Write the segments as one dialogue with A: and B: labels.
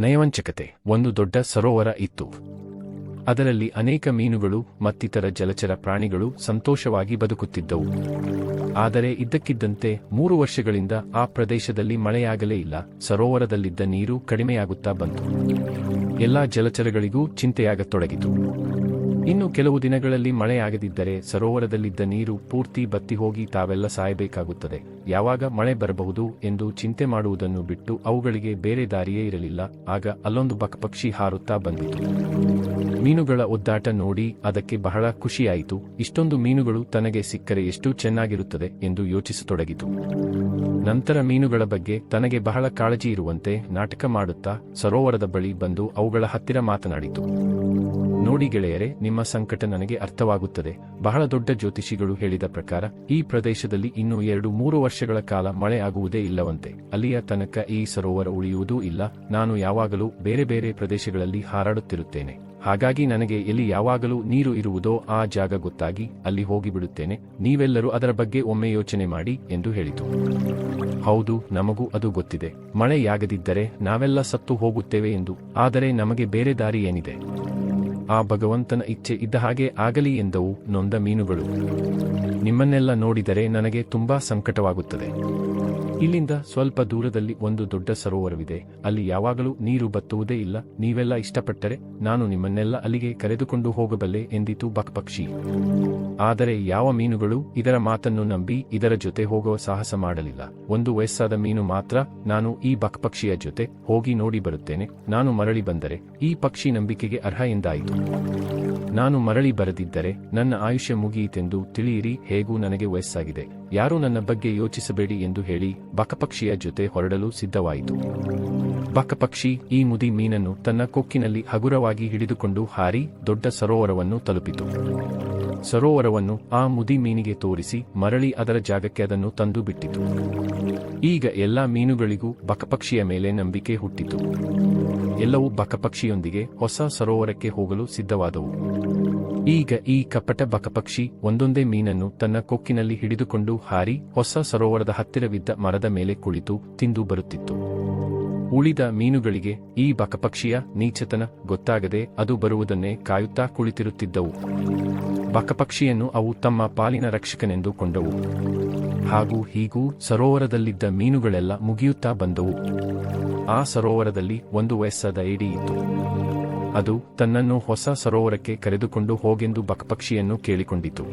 A: ನಯವಂಚಕತೆ. ಒಂದು ದೊಡ್ಡ ಸರೋವರ ಇತ್ತು. ಅದರಲ್ಲಿ ಅನೇಕ ಮೀನುಗಳು ಮತ್ತಿತರ ಜಲಚರ ಪ್ರಾಣಿಗಳು ಸಂತೋಷವಾಗಿ ಬದುಕುತ್ತಿದ್ದವು. ಆದರೆ ಇದ್ದಕ್ಕಿದ್ದಂತೆ 3 ವರ್ಷಗಳಿಂದ ಆ ಪ್ರದೇಶದಲ್ಲಿ ಮಳೆಯಾಗಲೇ ಇಲ್ಲ. ಸರೋವರದಲ್ಲಿದ್ದ ನೀರು ಕಡಿಮೆಯಾಗುತ್ತಾ ಬಂತು. ಎಲ್ಲಾ ಜಲಚರಗಳಿಗೂ ಚಿಂತೆಯಾಗತೊಡಗಿತು. ಇನ್ನು ಕೆಲವು ದಿನಗಳಲ್ಲಿ ಮಳೆಯಾಗದಿದ್ದರೆ ಸರೋವರದಲ್ಲಿದ್ದ ನೀರು ಪೂರ್ತಿ ಬತ್ತಿ ಹೋಗಿ ತಾವೆಲ್ಲ ಸಾಯಬೇಕಾಗುತ್ತದೆ. ಯಾವಾಗ ಮಳೆ ಬರಬಹುದು ಎಂದು ಚಿಂತೆ ಮಾಡುವುದನ್ನು ಬಿಟ್ಟು ಅವುಗಳಿಗೆ ಬೇರೆ ದಾರಿಯೇ ಇರಲಿಲ್ಲ. ಆಗ ಅಲ್ಲೊಂದು ಬಕಪಕ್ಷಿ ಹಾರುತ್ತಾ ಬಂದಿತು. ಮೀನುಗಳ ಒದ್ದಾಟ ನೋಡಿ ಅದಕ್ಕೆ ಬಹಳ ಖುಷಿಯಾಯಿತು. ಇಷ್ಟೊಂದು ಮೀನುಗಳು ತನಗೆ ಸಿಕ್ಕರೆ ಎಷ್ಟು ಚೆನ್ನಾಗಿರುತ್ತದೆ ಎಂದು ಯೋಚಿಸತೊಡಗಿತು. ನಂತರ ಮೀನುಗಳ ಬಗ್ಗೆ ತನಗೆ ಬಹಳ ಕಾಳಜಿ ಇರುವಂತೆ ನಾಟಕ ಮಾಡುತ್ತಾ ಸರೋವರದ ಬಳಿ ಬಂದು ಅವುಗಳ ಹತ್ತಿರ ಮಾತನಾಡಿತು. ನೋಡಿ ಗೆಳೆಯರೆ, ನಿಮ್ಮ ಸಂಕಟ ನನಗೆ ಅರ್ಥವಾಗುತ್ತದೆ. ಬಹಳ ದೊಡ್ಡ ಜ್ಯೋತಿಷಿಗಳು ಹೇಳಿದ ಪ್ರಕಾರ ಈ ಪ್ರದೇಶದಲ್ಲಿ ಇನ್ನೂ 2-3 ವರ್ಷಗಳ ಕಾಲ ಮಳೆ ಆಗುವುದೇ ಇಲ್ಲವಂತೆ. ಅಲ್ಲಿಯ ತನಕ ಈ ಸರೋವರ ಉಳಿಯುವುದೂ ಇಲ್ಲ. ನಾನು ಯಾವಾಗಲೂ ಬೇರೆ ಬೇರೆ ಪ್ರದೇಶಗಳಲ್ಲಿ ಹಾರಾಡುತ್ತಿರುತ್ತೇನೆ. ಹಾಗಾಗಿ ನನಗೆ ಎಲ್ಲಿ ಯಾವಾಗಲೂ ನೀರು ಇರುವುದೋ ಆ ಜಾಗ ಗೊತ್ತಾಗಿ ಅಲ್ಲಿ ಹೋಗಿಬಿಡುತ್ತೇನೆ. ನೀವೆಲ್ಲರೂ ಅದರ ಬಗ್ಗೆ ಒಮ್ಮೆ ಯೋಚನೆ ಮಾಡಿ ಎಂದು ಹೇಳಿತು. ಹೌದು, ನಮಗೂ ಅದು ಗೊತ್ತಿದೆ. ಮಳೆಯಾಗದಿದ್ದರೆ ನಾವೆಲ್ಲ ಸತ್ತು ಹೋಗುತ್ತೇವೆ ಎಂದು. ಆದರೆ ನಮಗೆ ಬೇರೆ ದಾರಿ ಏನಿದೆ? ಆ ಭಗವಂತನ ಇಚ್ಛೆ ಇದ್ದ ಹಾಗೆ ಆಗಲಿ ಎಂದವು ನೊಂದ ಮೀನುಗಳು. ನಿಮ್ಮನ್ನೆಲ್ಲ ನೋಡಿದರೆ ನನಗೆ ತುಂಬಾ ಸಂಕಟವಾಗುತ್ತದೆ. ಇಲ್ಲಿಂದ ಸ್ವಲ್ಪ ದೂರದಲ್ಲಿ ಒಂದು ದೊಡ್ಡ ಸರೋವರವಿದೆ. ಅಲ್ಲಿ ಯಾವಾಗಲೂ ನೀರು ಬತ್ತುವುದೇ ಇಲ್ಲ. ನೀವೆಲ್ಲ ಇಷ್ಟಪಟ್ಟರೆ ನಾನು ನಿಮ್ಮನ್ನೆಲ್ಲ ಅಲ್ಲಿಗೆ ಕರೆದುಕೊಂಡು ಹೋಗಬಲ್ಲೆ ಎಂದಿತು ಬಕಪಕ್ಷಿ. ಆದರೆ ಯಾವ ಮೀನುಗಳು ಇದರ ಮಾತನ್ನು ನಂಬಿ ಇದರ ಜೊತೆ ಹೋಗುವ ಸಾಹಸ ಮಾಡಲಿಲ್ಲ. ಒಂದು ವಯಸ್ಸಾದ ಮೀನು ಮಾತ್ರ, ನಾನು ಈ ಬಕಪಕ್ಷಿಯ ಜೊತೆ ಹೋಗಿ ನೋಡಿ ಬರುತ್ತೇನೆ. ನಾನು ಮರಳಿ ಬಂದರೆ ಈ ಪಕ್ಷಿ ನಂಬಿಕೆಗೆ ಅರ್ಹ ಎಂದಾಯಿತು. ನಾನು ಮರಳಿ ಬರದಿದ್ದರೆ ನನ್ನ ಆಯುಷ್ಯ ಮುಗಿಯಿತೆಂದು ತಿಳಿಯಿರಿ. ಹೇಗೂ ನನಗೆ ವಯಸ್ಸಾಗಿದೆ. ಯಾರೂ ನನ್ನ ಬಗ್ಗೆ ಯೋಚಿಸಬೇಡಿ ಎಂದು ಹೇಳಿ ಬಕಪಕ್ಷಿಯ ಜೊತೆ ಹೊರಡಲು ಸಿದ್ಧವಾಯಿತು. ಬಕಪಕ್ಷಿ ಈ ಮುದಿ ಮೀನನ್ನು ತನ್ನ ಕೊಕ್ಕಿನಲ್ಲಿ ಹಗುರವಾಗಿ ಹಿಡಿದುಕೊಂಡು ಹಾರಿ ದೊಡ್ಡ ಸರೋವರವನ್ನು ತಲುಪಿತು. ಸರೋವರವನ್ನು ಆ ಮುದಿ ಮೀನಿಗೆ ತೋರಿಸಿ ಮರಳಿ ಅದರ ಜಾಗಕ್ಕೆ ಅದನ್ನು ತಂದು ಬಿಟ್ಟಿತು. ಈಗ ಎಲ್ಲಾ ಮೀನುಗಳಿಗೂ ಬಕಪಕ್ಷಿಯ ಮೇಲೆ ನಂಬಿಕೆ ಹುಟ್ಟಿತು. ಎಲ್ಲವೂ ಬಕಪಕ್ಷಿಯೊಂದಿಗೆ ಹೊಸ ಸರೋವರಕ್ಕೆ ಹೋಗಲು ಸಿದ್ಧವಾದವು. ಈಗ ಈ ಕಪಟ ಬಕಪಕ್ಷಿ ಒಂದೊಂದೇ ಮೀನನ್ನು ತನ್ನ ಕೊಕ್ಕಿನಲ್ಲಿ ಹಿಡಿದುಕೊಂಡು ಹಾರಿ ಹೊಸ ಸರೋವರದ ಹತ್ತಿರವಿದ್ದ ಮರದ ಮೇಲೆ ಕುಳಿತು ತಿಂದು ಬರುತ್ತಿತ್ತು. ಉಳಿದ ಮೀನುಗಳಿಗೆ ಈ ಬಕಪಕ್ಷಿಯ ನೀಚತನ ಗೊತ್ತಾಗದೆ ಅದು ಬರುವುದನ್ನೇ ಕಾಯುತ್ತಾ ಕುಳಿತಿರುತ್ತಿದ್ದವು. ಬಕಪಕ್ಷಿಯನ್ನು ಅವು ತಮ್ಮ ಪಾಲಿನ ರಕ್ಷಕನೆಂದು ಕೊಂಡವು. ಹಾಗೂ ಹೀಗೂ ಸರೋವರದಲ್ಲಿದ್ದ ಮೀನುಗಳೆಲ್ಲ ಮುಗಿಯುತ್ತಾ ಬಂದವು. ಆ ಸರೋವರದಲ್ಲಿ ಒಂದು ವಯಸ್ಸಾದ ಏಡಿ ಇತ್ತು. ಅದು ತನ್ನನ್ನು ಹೊಸ ಸರೋವರಕ್ಕೆ ಕರೆದುಕೊಂಡು ಹೋಗೆಂದು ಬಕಪಕ್ಷಿಯನ್ನು ಕೇಳಿಕೊಂಡಿತು.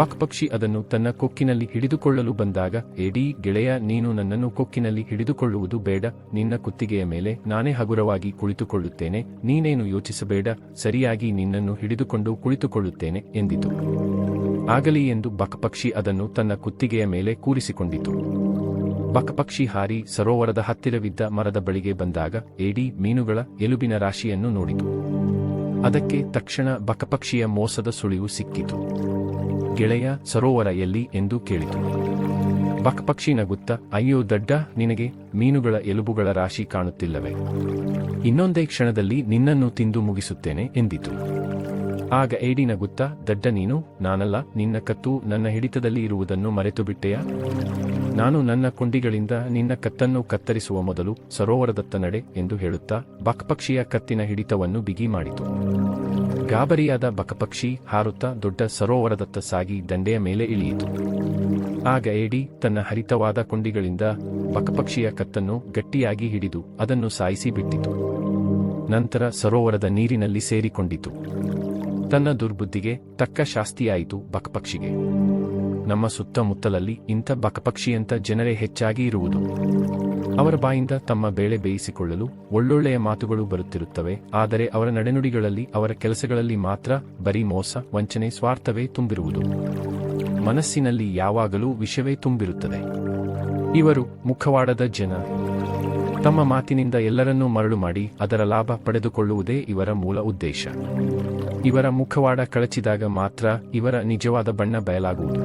A: ಬಕಪಕ್ಷಿ ಅದನ್ನು ತನ್ನ ಕೊಕ್ಕಿನಲ್ಲಿ ಹಿಡಿದುಕೊಳ್ಳಲು ಬಂದಾಗ, ಏಡಿ ಗೆಳೆಯ, ನೀನು ನನ್ನನ್ನು ಕೊಕ್ಕಿನಲ್ಲಿ ಹಿಡಿದುಕೊಳ್ಳುವುದು ಬೇಡ. ನಿನ್ನ ಕುತ್ತಿಗೆಯ ಮೇಲೆ ನಾನೇ ಹಗುರವಾಗಿ ಕುಳಿತುಕೊಳ್ಳುತ್ತೇನೆ. ನೀನೇನು ಯೋಚಿಸಬೇಡ, ಸರಿಯಾಗಿ ನಿನ್ನನ್ನು ಹಿಡಿದುಕೊಂಡು ಕುಳಿತುಕೊಳ್ಳುತ್ತೇನೆ ಎಂದಿತು. ಆಗಲಿ ಎಂದು ಬಕಪಕ್ಷಿ ಅದನ್ನು ತನ್ನ ಕುತ್ತಿಗೆಯ ಮೇಲೆ ಕೂರಿಸಿಕೊಂಡಿತು. ಬಕಪಕ್ಷಿ ಹಾರಿ ಸರೋವರದ ಹತ್ತಿರವಿದ್ದ ಮರದ ಬಳಿಗೆ ಬಂದಾಗ ಏಡಿ ಮೀನುಗಳ ಎಲುಬಿನ ರಾಶಿಯನ್ನು ನೋಡಿತು. ಅದಕ್ಕೆ ತಕ್ಷಣ ಬಕಪಕ್ಷಿಯ ಮೋಸದ ಸುಳಿವು ಸಿಕ್ಕಿತು. ಗೆಳೆಯ, ಸರೋವರ ಎಲ್ಲಿ ಎಂದು ಕೇಳಿತು. ಬಕಪಕ್ಷಿ ನಗುತ್ತಾ, ಅಯ್ಯೋ ದಡ್ಡ, ನಿನಗೆ ಮೀನುಗಳ ಎಲುಬುಗಳ ರಾಶಿ ಕಾಣುತ್ತಿಲ್ಲವೇ? ಇನ್ನೊಂದೇ ಕ್ಷಣದಲ್ಲಿ ನಿನ್ನನ್ನು ತಿಂದು ಮುಗಿಸುತ್ತೇನೆ ಎಂದಿತು. ಆಗ ಏಡಿ ನಗುತ್ತಾ, ದಡ್ಡ ನೀನು, ನಾನಲ್ಲ, ನಿನ್ನ ಕತ್ತು ನನ್ನ ಹಿಡಿತದಲ್ಲಿ ಇರುವುದನ್ನು ಮರೆತು ಬಿಟ್ಟೆಯಾ? ನಾನು ನನ್ನ ಕೊಂಡಿಗಳಿಂದ ನಿನ್ನ ಕತ್ತನ್ನು ಕತ್ತರಿಸುವ ಮೊದಲು ಸರೋವರದತ್ತ ನಡೆ ಎಂದು ಹೇಳುತ್ತಾ ಬಕಪಕ್ಷಿಯ ಕತ್ತಿನ ಹಿಡಿತವನ್ನು ಬಿಗಿ ಮಾಡಿತು. ಗಾಬರಿಯಾದ ಬಕಪಕ್ಷಿ ಹಾರುತ್ತಾ ದೊಡ್ಡ ಸರೋವರದತ್ತ ಸಾಗಿ ದಂಡೆಯ ಮೇಲೆ ಇಳಿಯಿತು. ಆಗ ಏಡಿ ತನ್ನ ಹರಿತವಾದ ಕೊಂಡಿಗಳಿಂದ ಬಕಪಕ್ಷಿಯ ಕತ್ತನ್ನು ಗಟ್ಟಿಯಾಗಿ ಹಿಡಿದು ಅದನ್ನು ಸಾಯಿಸಿ ಬಿಟ್ಟಿತು. ನಂತರ ಸರೋವರದ ನೀರಿನಲ್ಲಿ ಸೇರಿಕೊಂಡಿತು. ತನ್ನ ದುರ್ಬುದ್ಧಿಗೆ ತಕ್ಕ ಶಾಸ್ತಿಯಾಯಿತು ಬಕಪಕ್ಷಿಗೆ. ನಮ್ಮ ಸುತ್ತಮುತ್ತಲಲ್ಲಿ ಇಂಥ ಬಕಪಕ್ಷಿಯಂಥ ಜನರೇ ಹೆಚ್ಚಾಗಿ ಇರುವುದು. ಅವರ ಬಾಯಿಂದ ತಮ್ಮ ಬೇಳೆ ಬೇಯಿಸಿಕೊಳ್ಳಲು ಒಳ್ಳೊಳ್ಳೆಯ ಮಾತುಗಳು ಬರುತ್ತಿರುತ್ತವೆ. ಆದರೆ ಅವರ ನಡೆನುಡಿಗಳಲ್ಲಿ, ಅವರ ಕೆಲಸಗಳಲ್ಲಿ ಮಾತ್ರ ಬರೀ ಮೋಸ, ವಂಚನೆ, ಸ್ವಾರ್ಥವೇ ತುಂಬಿರುವುದು. ಮನಸ್ಸಿನಲ್ಲಿ ಯಾವಾಗಲೂ ವಿಷವೇ ತುಂಬಿರುತ್ತದೆ. ಇವರು ಮುಖವಾಡದ ಜನ. ತಮ್ಮ ಮಾತಿನಿಂದ ಎಲ್ಲರನ್ನೂ ಮರಳು ಮಾಡಿ ಅದರ ಲಾಭ ಪಡೆದುಕೊಳ್ಳುವುದೇ ಇವರ ಮೂಲ ಉದ್ದೇಶ. ಇವರ ಮುಖವಾಡ ಕಳಚಿದಾಗ ಮಾತ್ರ ಇವರ ನಿಜವಾದ ಬಣ್ಣ ಬಯಲಾಗುವುದು.